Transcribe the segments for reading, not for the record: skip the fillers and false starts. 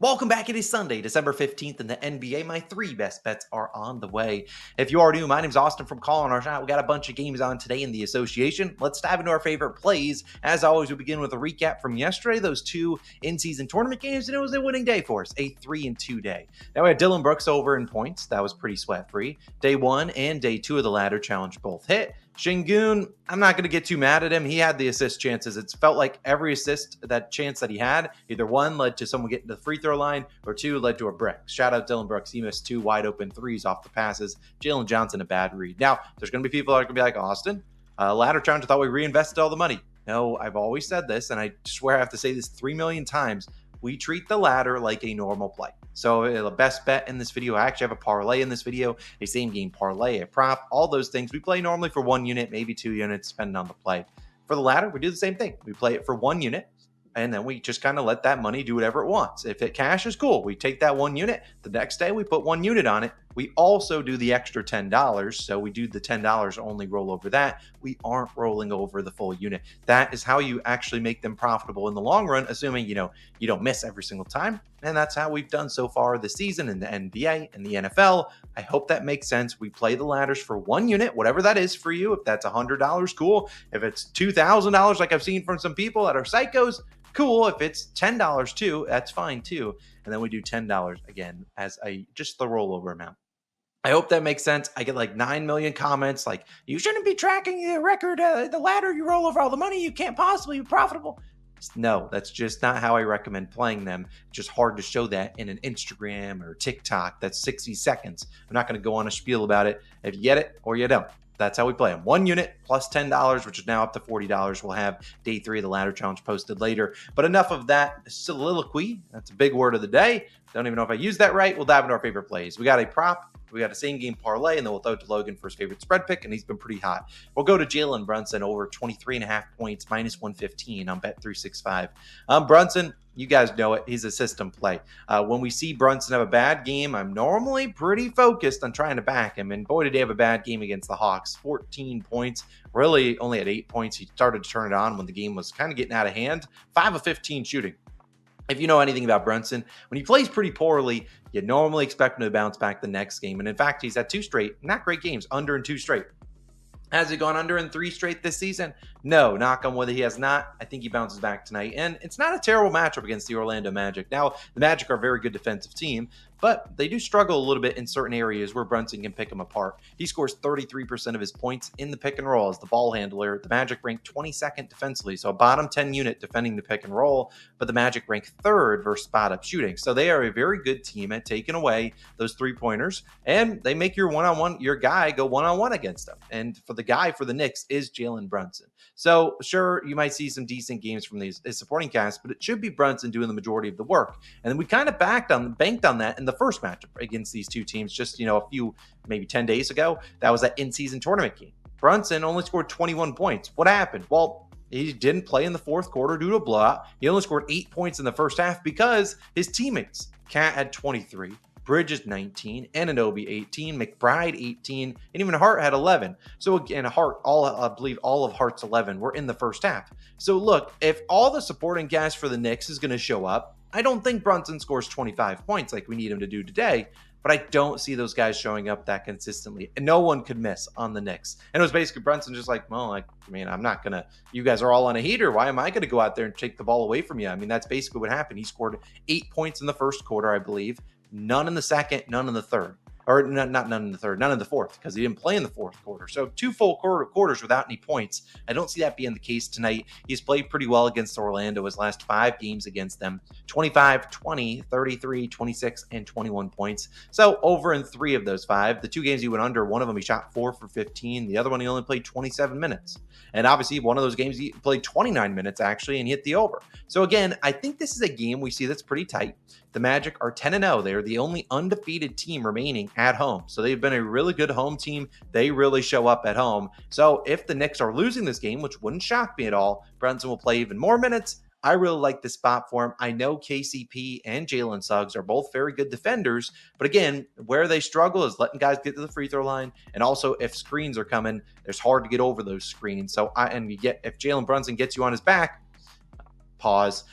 Welcome back. It is Sunday, December 15th in the NBA. My three best bets are on the way. If you are new, my name is Austin from Calling Our Shot. We got a bunch of games on today in the association. Let's dive into our favorite plays. As always, we begin with a recap from yesterday, those two in-season tournament games, and it was a winning day for us, a 3-2 day. Now we had Dylan Brooks over in points. That was pretty sweat-free. Day one and day two of the ladder challenge both hit. Şengün, I'm not going to get too mad at him. He had the assist chances. It's felt like every assist, that chance that he had, either one led to someone getting to the free throw line or two led to a brick. Shout out Dylan Brooks. He missed two wide open threes off the passes. Jalen Johnson, a bad read. Now, there's going to be people that are going to be like, Austin, ladder challenge, I thought we reinvested all the money. No, I've always said this, and I swear I have to say this 3 million times. We treat the ladder like a normal play. So the best bet in this video, I actually have a parlay in this video, a same game parlay, a prop, all those things. We play normally for 1 unit, maybe 2 units, depending on the play. For the ladder, we do the same thing. We play it for 1 unit, and then we just kind of let that money do whatever it wants. If it cashes, cool. We take that 1 unit. The next day, we put 1 unit on it. We also do the extra $10. So we do the $10, only roll over that. We aren't rolling over the full unit. That is how you actually make them profitable in the long run, assuming, you don't miss every single time. And that's how we've done so far this season in the NBA and the NFL. I hope that makes sense. We play the ladders for 1 unit, whatever that is for you. If that's $100, cool. If it's $2,000, like I've seen from some people that are psychos, cool. If it's $10 too, that's fine too. And then we do $10 again as just the rollover amount. I hope that makes sense. I get like 9 million comments like, you shouldn't be tracking the record, the ladder, you roll over all the money, you can't possibly be profitable. No, that's just not how I recommend playing them. It's just hard to show that in an Instagram or TikTok. That's 60 seconds. I'm not going to go on a spiel about it. If you get it or you don't. That's how we play them. 1 unit plus $10, which is now up to $40. We'll have day 3 of the ladder challenge posted later. But enough of that soliloquy. That's a big word of the day. Don't even know if I used that right. We'll dive into our favorite plays. We got a prop. We got a same game parlay, and then we'll throw it to Logan for his favorite spread pick, and he's been pretty hot. We'll go to Jalen Brunson over 23.5 points, minus 115 on Bet365. Brunson, you guys know it. He's a system play. When we see Brunson have a bad game, I'm normally pretty focused on trying to back him. And boy, did he have a bad game against the Hawks. 14 points, really only at 8 points. He started to turn it on when the game was kind of getting out of hand. 5 of 15 shooting. If you know anything about Brunson, when he plays pretty poorly, you normally expect him to bounce back the next game. And in fact, he's had 2 straight, not great games, under in 2 straight. Has he gone under in 3 straight this season? No, knock on wood, he has not. I think he bounces back tonight. And it's not a terrible matchup against the Orlando Magic. Now, the Magic are a very good defensive team, but they do struggle a little bit in certain areas where Brunson can pick them apart. He scores 33% of his points in the pick and roll as the ball handler. The Magic rank 22nd defensively, so a bottom 10 unit defending the pick and roll, but the Magic rank 3rd versus spot-up shooting. So they are a very good team at taking away those 3-pointers, and they make your one-on-one, your guy go one-on-one against them. And for the guy for the Knicks is Jalen Brunson. So sure, you might see some decent games from these supporting cast, but it should be Brunson doing the majority of the work. And then we kind of banked on that in the first matchup against these two teams just, a few, maybe 10 days ago. That was that in-season tournament game. Brunson only scored 21 points. What happened? Well, he didn't play in the fourth quarter due to a blowout. He only scored 8 points in the first half because his teammates, Cat had 23, Bridges 19, Anunoby 18, McBride 18, and even Hart had 11. So again, I believe all of Hart's 11 were in the first half. So look, if all the supporting cast for the Knicks is going to show up, I don't think Brunson scores 25 points like we need him to do today, but I don't see those guys showing up that consistently. And no one could miss on the Knicks. And it was basically Brunson just like, I'm not going to, you guys are all on a heater. Why am I going to go out there and take the ball away from you? I mean, that's basically what happened. He scored 8 points in the first quarter, I believe. None in the second, none in the third. Or not none in the third, none in the fourth, because he didn't play in the fourth quarter. So 2 full quarters without any points. I don't see that being the case tonight. He's played pretty well against Orlando his last 5 games against them. 25, 20, 33, 26, and 21 points. So over in 3 of those 5. The 2 games he went under, one of them he shot 4 for 15. The other one he only played 27 minutes. And obviously one of those games he played 29 minutes actually and hit the over. So again, I think this is a game we see that's pretty tight. The Magic are 10-0. They're the only undefeated team remaining at home. So they've been a really good home team. They really show up at home. So if the Knicks are losing this game, which wouldn't shock me at all, Brunson will play even more minutes. I really like this spot for him. I know KCP and Jalen Suggs are both very good defenders, but again, where they struggle is letting guys get to the free throw line, and also if screens are coming, it's hard to get over those screens. So if Jalen Brunson gets you on his back, pause.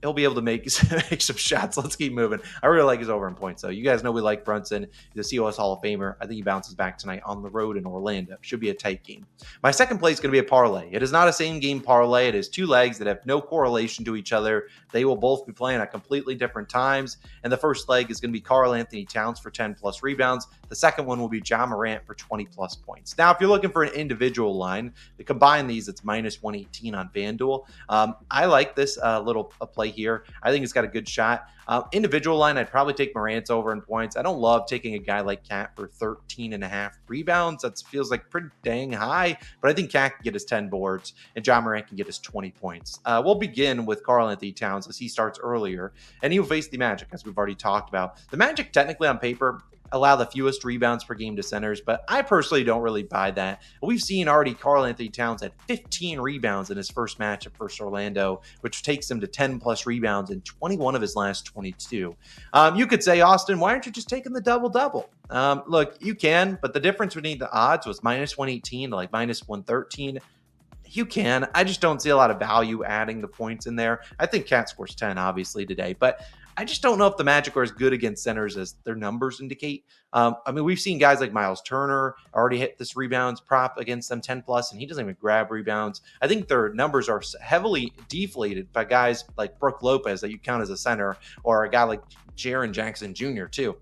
He'll be able to make some shots. Let's keep moving. I really like his over in points, though. You guys know we like Brunson. He's a COS Hall of Famer. I think he bounces back tonight on the road in Orlando. Should be a tight game. My second play is going to be a parlay. It is not a same game parlay. It is two legs that have no correlation to each other. They will both be playing at completely different times. And the first leg is going to be Karl-Anthony Towns for 10 plus rebounds. The second one will be Ja Morant for 20 plus points. Now, if you're looking for an individual line, to combine these, it's minus 118 on FanDuel. I like this little play here. I think it's got a good shot. Individual line, I'd probably take Morant's over in points. I don't love taking a guy like Cat for 13 and a half rebounds. That feels like pretty dang high, but I think Cat can get his 10 boards and Ja Morant can get his 20 points. We'll begin with Karl-Anthony Towns as he starts earlier, and he will face the Magic, as we've already talked about. The Magic, technically on paper, allow the fewest rebounds per game to centers, but I personally don't really buy that. We've seen already Karl-Anthony Towns had 15 rebounds in his first matchup versus Orlando, which takes him to 10 plus rebounds in 21 of his last 22. You could say, Austin, why aren't you just taking the double-double? Look, you can, but the difference between the odds was minus 118 to like minus 113. You can. I just don't see a lot of value adding the points in there. I think Cat scores 10, obviously, today, but I just don't know if the Magic are as good against centers as their numbers indicate. We've seen guys like Miles Turner already hit this rebounds prop against them 10 plus, and he doesn't even grab rebounds. I think their numbers are heavily deflated by guys like Brook Lopez that you count as a center, or a guy like Jaren Jackson Jr. too.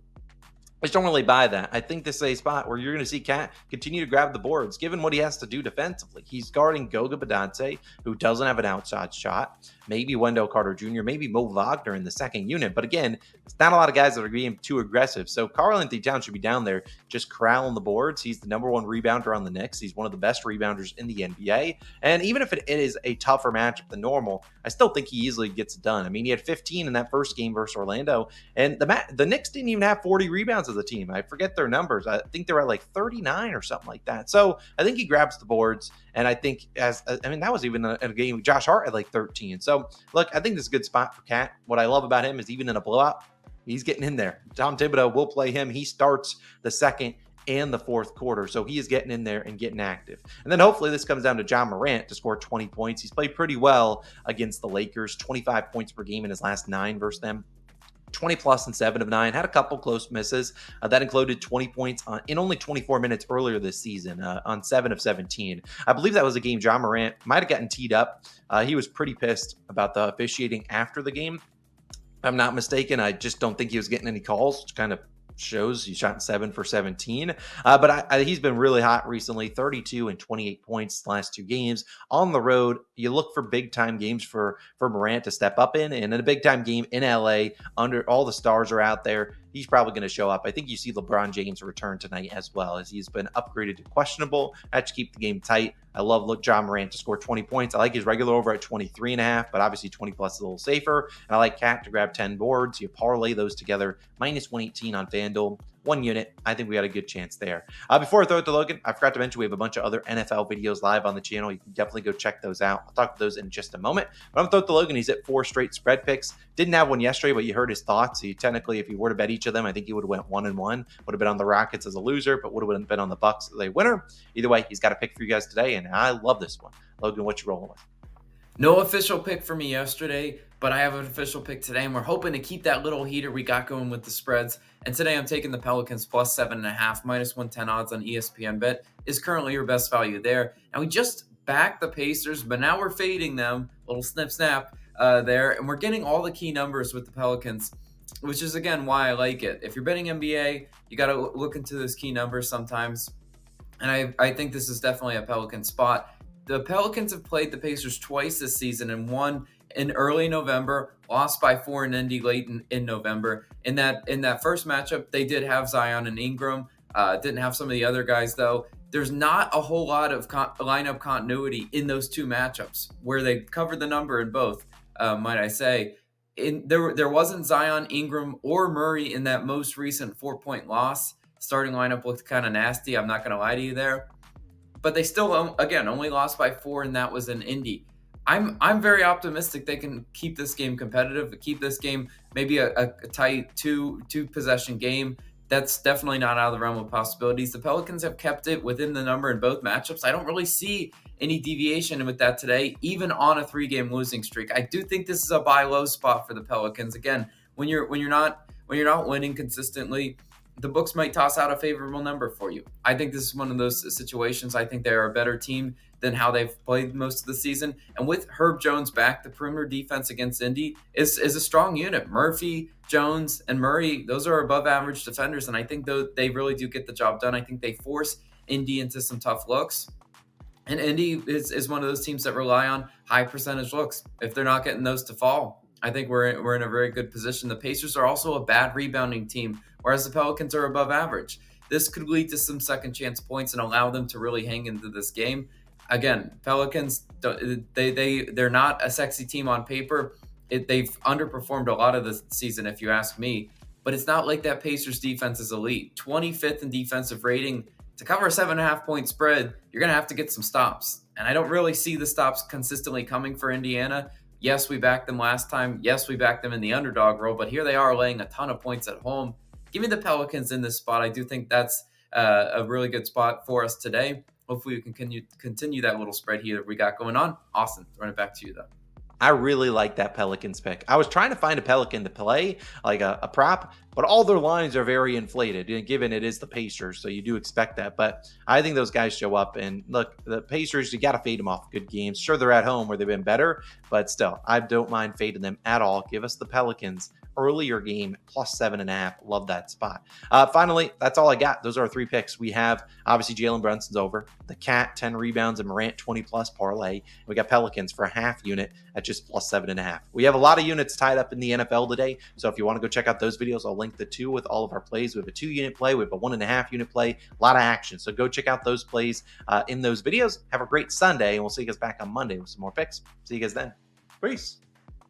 I just don't really buy that. I think this is a spot where you're going to see Cat continue to grab the boards, given what he has to do defensively. He's guarding Goga Badante, who doesn't have an outside shot. Maybe Wendell Carter Jr., maybe Mo Wagner in the second unit. But again, it's not a lot of guys that are being too aggressive. So Karl-Anthony Towns should be down there just corralling the boards. He's the number one rebounder on the Knicks. He's one of the best rebounders in the NBA. And even if it is a tougher matchup than normal, I still think he easily gets it done. I mean, he had 15 in that first game versus Orlando. And the Knicks didn't even have 40 rebounds as a team. I forget their numbers. I think they were at like 39 or something like that. So I think he grabs the boards. And I think that was even a game. Josh Hart had like 13. So look, I think this is a good spot for Cat. What I love about him is even in a blowout, he's getting in there. Tom Thibodeau will play him. He starts the second and the fourth quarter. So he is getting in there and getting active. And then hopefully this comes down to Ja Morant to score 20 points. He's played pretty well against the Lakers, 25 points per game in his last 9 versus them. 20 plus in 7 of 9, had a couple close misses. That included 20 points in only 24 minutes earlier this season on 7 of 17. I believe that was a game Ja Morant might have gotten teed up. He was pretty pissed about the officiating after the game. If I'm not mistaken, I just don't think he was getting any calls, which kind of shows he shot 7 for 17. But he's been really hot recently, 32 and 28 points the last 2 games. On the road, you look for big-time games for Morant to step up in. And in a big-time game in LA, under all the stars are out there, he's probably going to show up. I think you see LeBron James return tonight as well, as he's been upgraded to questionable. I have to keep the game tight. I love Ja Morant to score 20 points. I like his regular over at 23.5, but obviously 20 plus is a little safer. And I like Cat to grab 10 boards. You parlay those together, minus 118 on FanDuel. 1 unit. I think we got a good chance there. Before I throw it to Logan, I forgot to mention we have a bunch of other NFL videos live on the channel. You can definitely go check those out. I'll talk about those in just a moment. But I'm going to throw it to Logan. He's at 4 straight spread picks. Didn't have one yesterday, but you heard his thoughts. Technically, if he were to bet each of them, I think he would have went 1-1. Would have been on the Rockets as a loser, but would have been on the Bucks as a winner. Either way, he's got a pick for you guys today, and I love this one. Logan, what you rolling with? No official pick for me yesterday, but I have an official pick today, and we're hoping to keep that little heater we got going with the spreads. And today I'm taking the Pelicans plus 7.5, minus 110 odds on ESPN Bet is currently your best value there. And we just backed the Pacers, but now we're fading them, little snap there, and we're getting all the key numbers with the Pelicans, which is, again, why I like it. If you're betting NBA, you got to look into those key numbers sometimes, and I think this is definitely a Pelican spot. The Pelicans have played the Pacers twice this season and won in early November, lost by 4 in Indy late in November. In that first matchup, they did have Zion and Ingram. Didn't have some of the other guys, though. There's not a whole lot of lineup continuity in those 2 matchups where they covered the number in both, might I say. There wasn't Zion, Ingram, or Murray in that most recent 4-point loss. Starting lineup looked kind of nasty. I'm not going to lie to you there. But they still, again, only lost by 4, and that was in Indy. I'm very optimistic they can keep this game competitive, keep this game maybe a tight two possession game. that's definitely not out of the realm of possibilities. The Pelicans have kept it within the number in both matchups. I don't really see any deviation with that today, even on a 3-game losing streak. I do think this is a buy low spot for the Pelicans. Again, when you're not winning consistently, the books might toss out a favorable number for you. I think this is one of those situations. I think they're a better team than how they've played most of the season. And with Herb Jones back, the perimeter defense against Indy is a strong unit. Murphy, Jones, and Murray, those are above average defenders. And I think they really do get the job done. I think they force Indy into some tough looks. And Indy is one of those teams that rely on high percentage looks. If they're not getting those to fall, I think we're in a very good position. The Pacers are also a bad rebounding team, whereas the Pelicans are above average. This could lead to some second chance points and allow them to really hang into this game. Again, Pelicans, they're not a sexy team on paper. They've underperformed a lot of the season, if you ask me. But it's not like that Pacers defense is elite. 25th in defensive rating. To cover a 7.5 point spread, you're going to have to get some stops. And I don't really see the stops consistently coming for Indiana. Yes, we backed them last time. Yes, we backed them in the underdog role. But here they are laying a ton of points at home. Give me the Pelicans in this spot. I do think that's a really good spot for us today. Hopefully we can continue that little spread here we got going on. Austin, run it back to you, though. I really like that Pelicans pick. I was trying to find a Pelican to play, like a prop, but all their lines are very inflated, given it is the Pacers, so you do expect that. But I think those guys show up, and look, the Pacers, you got to fade them off good games. Sure, they're at home where they've been better, but still, I don't mind fading them at all. Give us the Pelicans earlier game, plus 7.5. Love that spot. Finally, that's all I got. Those are our 3 picks. We have, obviously, Jalen Brunson's over. The Cat, 10 rebounds, and Morant, 20-plus parlay. We got Pelicans for a half unit at just plus 7.5. We have a lot of units tied up in the NFL today, so if you want to go check out those videos, I'll link the 2 with all of our plays. We have a 2-unit play. We have a 1.5 unit play. A lot of action, so go check out those plays in those videos. Have a great Sunday, and we'll see you guys back on Monday with some more picks. See you guys then. Peace.